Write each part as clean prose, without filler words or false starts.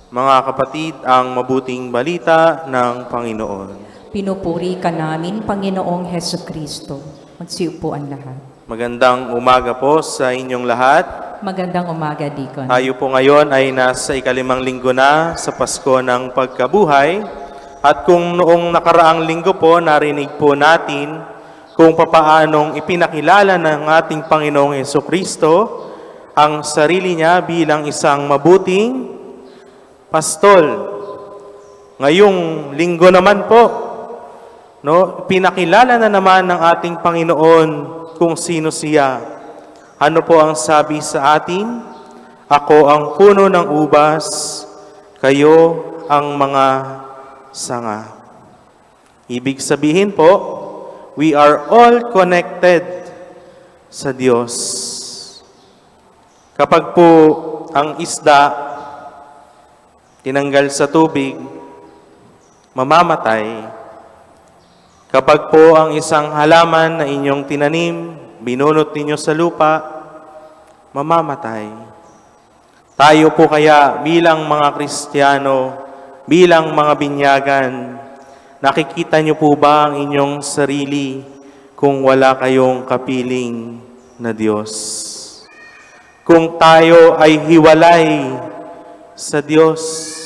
Mga kapatid, ang mabuting balita ng Panginoon. Pinupuri ka namin, Panginoong Heso Kristo. Magsiupo ang lahat. Magandang umaga po sa inyong lahat. Magandang umaga, Deacon. Tayo po ngayon ay nasa ikalimang linggo na sa Pasko ng Pagkabuhay. At kung noong nakaraang linggo po, narinig po natin kung papaanong ipinakilala ng ating Panginoong Heso Kristo ang sarili niya bilang isang mabuting pastol. Ngayong linggo naman po, pinakilala na naman ng ating Panginoon kung sino siya. Ano po ang sabi sa atin? Ako ang puno ng ubas, kayo ang mga sanga. Ibig sabihin po, we are all connected sa Diyos. Kapag po ang isda tinanggal sa tubig, mamamatay. Kapag po ang isang halaman na inyong tinanim, binunot ninyo sa lupa, mamamatay. Tayo po kaya bilang mga Kristiyano, bilang mga binyagan, nakikita niyo po ba ang inyong sarili kung wala kayong kapiling na Diyos? Kung tayo ay hiwalay sa Diyos.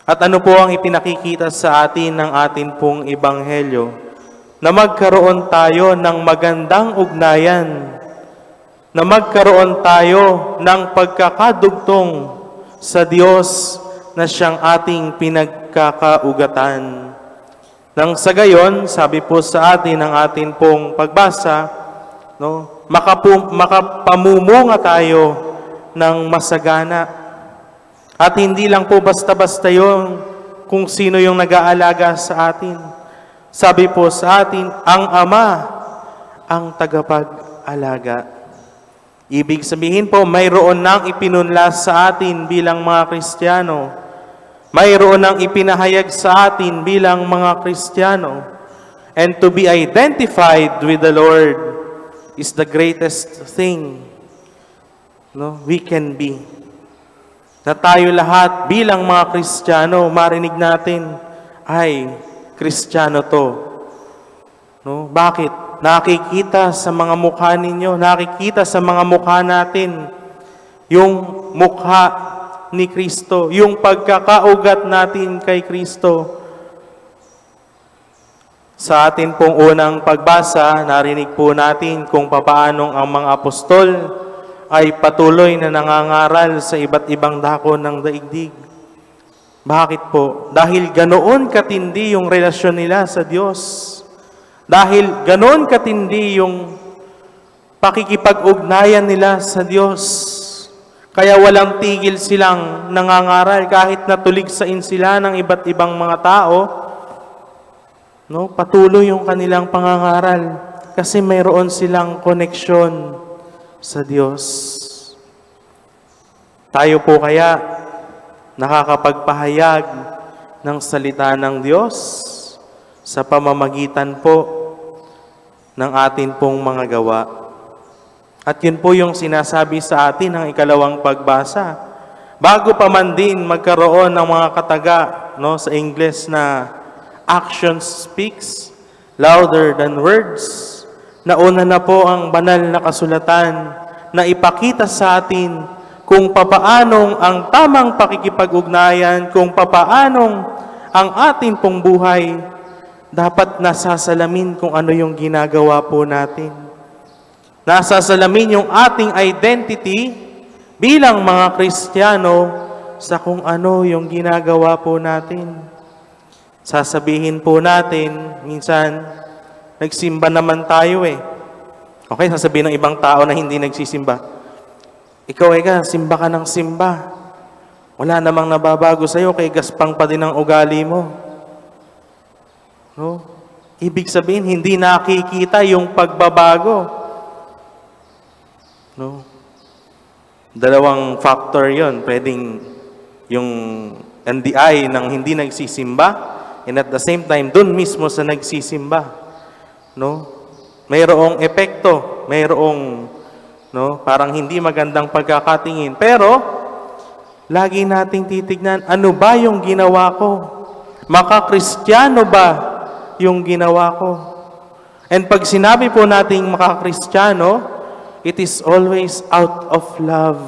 At ano po ang ipinakikita sa atin ng atin pong Ebanghelyo? Na magkaroon tayo ng magandang ugnayan, na magkaroon tayo ng pagkakadugtong sa Diyos na siyang ating pinagkakaugatan. Nang sa gayon, sabi po sa atin ng atin pong pagbasa, makapamumunga tayo ng masagana. At hindi lang po basta-basta yung kung sino yung nag-aalaga sa atin. Sabi po sa atin, ang Ama ang tagapag-alaga. Ibig sabihin po, mayroon nang ipinunlas sa atin bilang mga Kristiyano. Mayroon nang ipinahayag sa atin bilang mga Kristiyano. And to be identified with the Lord is the greatest thing we can be. Na tayo lahat bilang mga Kristiyano, marinig natin, ay, Kristiyano to. Bakit? Nakikita sa mga mukha ninyo, nakikita sa mga mukha natin, yung mukha ni Kristo, yung pagkakaugat natin kay Kristo. Sa atin pong unang pagbasa, narinig po natin kung papaanong ang mga apostol ay patuloy na nangangaral sa iba't ibang dako ng daigdig. Bakit po? Dahil ganoon katindi yung relasyon nila sa Diyos. Dahil ganoon katindi yung pakikipag-ugnayan nila sa Diyos. Kaya walang tigil silang nangangaral kahit natuligsain sila ng iba't ibang mga tao. Patuloy yung kanilang pangangaral kasi mayroon silang koneksyon sa Diyos. Tayo po kaya nakakapagpahayag ng salita ng Diyos sa pamamagitan po ng atin pong mga gawa. At yun po yung sinasabi sa atin ng ikalawang pagbasa. Bago pa man din magkaroon ng mga kataga sa English na action speaks louder than words, nauna na po ang banal na kasulatan na ipakita sa atin kung papaanong ang tamang pakikipag-ugnayan, kung papaanong ang atin pong buhay dapat nasasalamin kung ano yung ginagawa po natin. Nasasalamin yung ating identity bilang mga Kristiyano sa kung ano yung ginagawa po natin. Sasabihin po natin, minsan, nagsimba naman tayo eh. Okay, sasabihin ng ibang tao na hindi nagsisimba. Ikaw, simba ka ng simba. Wala namang nababago sa'yo, kay gaspang pa din ang ugali mo. Ibig sabihin, hindi nakikita yung pagbabago. Dalawang factor yon. Pwedeng yung NDI ng hindi nagsisimba, and at the same time, dun mismo sa nagsisimba. Mayroong epekto, mayroong parang hindi magandang pagkakatingin. Pero lagi nating titignan, ano ba yung ginawa ko? Makakristyano ba yung ginawa ko? And pag sinabi po nating makakristyano, it is always out of love.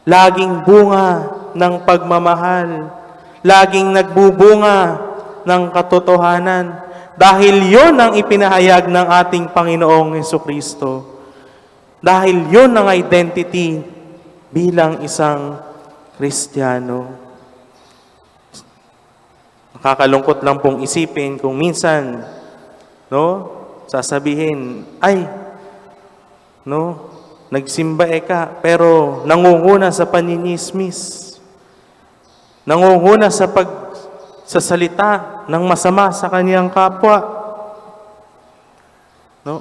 Laging bunga ng pagmamahal. Laging nagbubunga ng katotohanan. Dahil yon ang ipinahayag ng ating Panginoong Hesukristo. Dahil yon ang identity bilang isang Kristiyano. Nakakalungkot lang pong isipin kung minsan, sasabihin, nagsimba ka, pero nangunguna sa paninismis. Nangunguna sa pagsasalita ng masama sa kaniyang kapwa.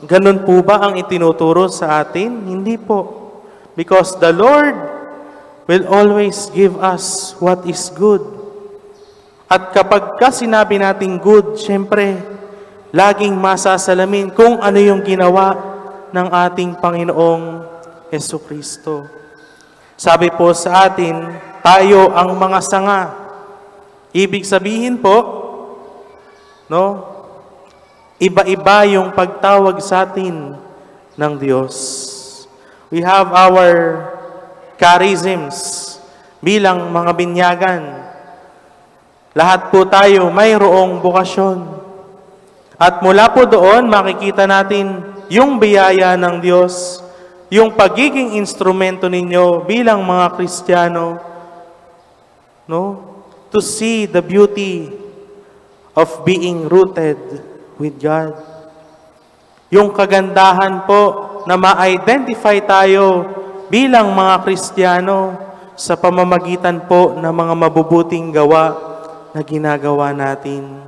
Ganun po ba ang itinuturo sa atin? Hindi po. Because the Lord will always give us what is good. At kapag sinabi natin good, syempre, laging masasalamin kung ano yung ginawa ng ating Panginoong Hesukristo. Sabi po sa atin, tayo ang mga sanga. Ibig sabihin po, iba-iba yung pagtawag sa atin ng Diyos. We have our charisms bilang mga binyagan. Lahat po tayo mayroong bukasyon. At mula po doon, makikita natin yung biyaya ng Diyos, yung pagiging instrumento ninyo bilang mga Kristiyano, to see the beauty of being rooted with God. Yung kagandahan po na ma-identify tayo bilang mga Kristiyano sa pamamagitan po ng mga mabubuting gawa na ginagawa natin.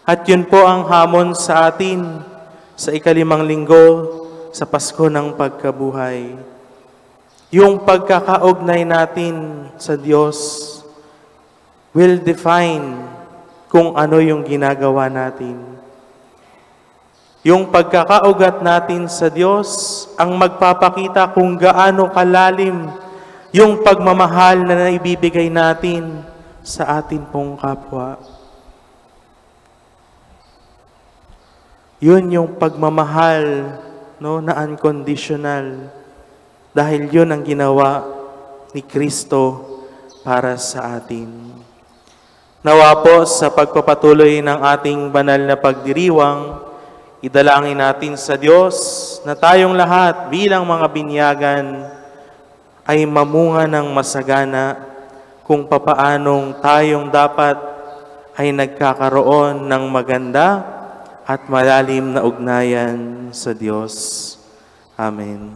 At yun po ang hamon sa atin sa ika-5 linggo sa Pasko ng Pagkabuhay. Yung pagkakaugnay natin sa Diyos will define kung ano yung ginagawa natin. Yung pagkakaugat natin sa Diyos ang magpapakita kung gaano kalalim yung pagmamahal na naibibigay natin sa atin pong kapwa. Yun yung pagmamahal na unconditional. Dahil yun ang ginawa ni Kristo para sa atin. Nawa po sa pagpapatuloy ng ating banal na pagdiriwang, idalangin natin sa Diyos na tayong lahat bilang mga binyagan ay mamunga ng masagana kung papaanong tayong dapat ay nagkakaroon ng maganda at malalim na ugnayan sa Diyos. Amen.